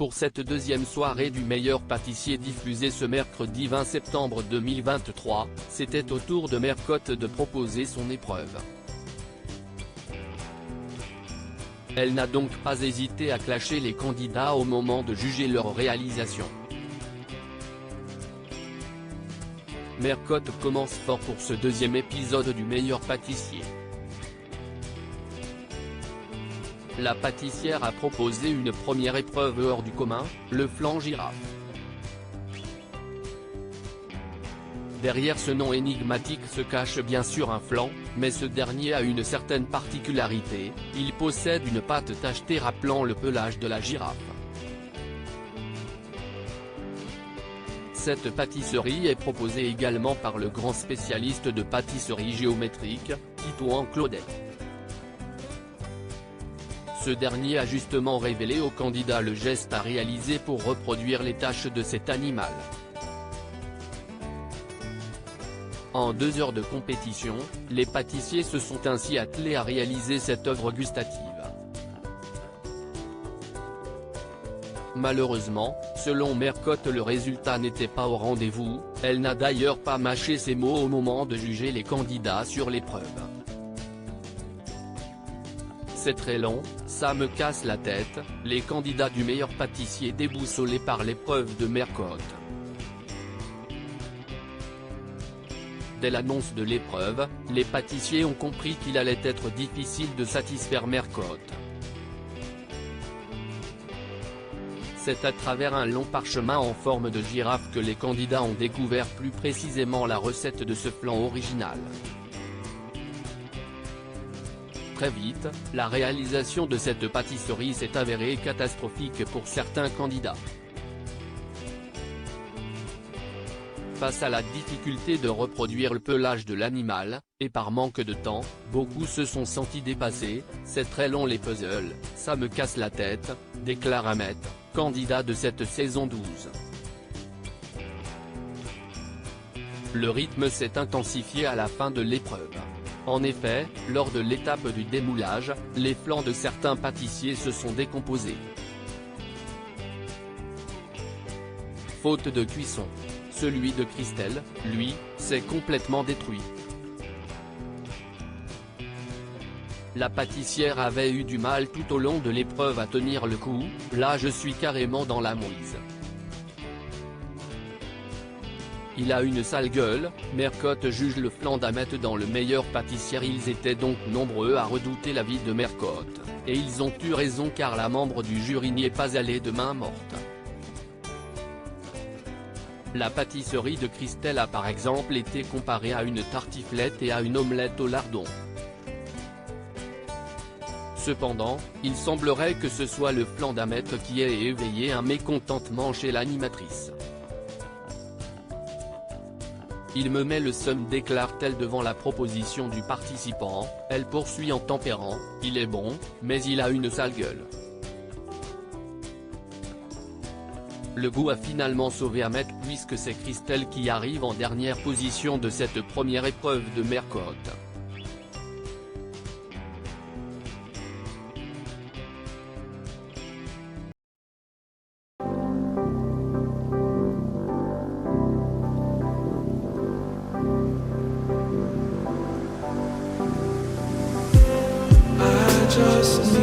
Pour cette deuxième soirée du meilleur pâtissier diffusée ce mercredi 20 septembre 2023, c'était au tour de Mercotte de proposer son épreuve. Elle n'a donc pas hésité à clasher les candidats au moment de juger leur réalisation. Mercotte commence fort pour ce deuxième épisode du meilleur pâtissier. La pâtissière a proposé une première épreuve hors du commun, le flan girafe. Derrière ce nom énigmatique se cache bien sûr un flan, mais ce dernier a une certaine particularité, il possède une pâte tachetée rappelant le pelage de la girafe. Cette pâtisserie est proposée également par le grand spécialiste de pâtisserie géométrique, Titouan Claudet. Ce dernier a justement révélé aux candidats le geste à réaliser pour reproduire les tâches de cet animal. En 2 heures de compétition, les pâtissiers se sont ainsi attelés à réaliser cette œuvre gustative. Malheureusement, selon Mercotte, le résultat n'était pas au rendez-vous, elle n'a d'ailleurs pas mâché ses mots au moment de juger les candidats sur l'épreuve. C'est très long, ça me casse la tête, les candidats du meilleur pâtissier déboussolés par l'épreuve de Mercotte. Dès l'annonce de l'épreuve, les pâtissiers ont compris qu'il allait être difficile de satisfaire Mercotte. C'est à travers un long parchemin en forme de girafe que les candidats ont découvert plus précisément la recette de ce flan original. Très vite, la réalisation de cette pâtisserie s'est avérée catastrophique pour certains candidats. Face à la difficulté de reproduire le pelage de l'animal, et par manque de temps, beaucoup se sont sentis dépassés. C'est très long les puzzles, ça me casse la tête, déclare Ahmet, candidat de cette saison 12. Le rythme s'est intensifié à la fin de l'épreuve. En effet, lors de l'étape du démoulage, les flancs de certains pâtissiers se sont décomposés. Faute de cuisson. Celui de Christelle, lui, s'est complètement détruit. La pâtissière avait eu du mal tout au long de l'épreuve à tenir le coup, là je suis carrément dans la mouise. Il a une sale gueule, Mercotte juge le flan d'Ahmet dans le meilleur pâtissier. Ils étaient donc nombreux à redouter l'avis de Mercotte, et ils ont eu raison car la membre du jury n'y est pas allée de main morte. La pâtisserie de Christelle a par exemple été comparée à une tartiflette et à une omelette au lardon. Cependant, il semblerait que ce soit le flan d'Ahmet qui ait éveillé un mécontentement chez l'animatrice. Il me met le seum, déclare-t-elle devant la proposition du participant. Elle poursuit en tempérant, il est bon, mais il a une sale gueule. Le goût a finalement sauvé Ahmet puisque c'est Christelle qui arrive en dernière position de cette première épreuve de Mercotte. Just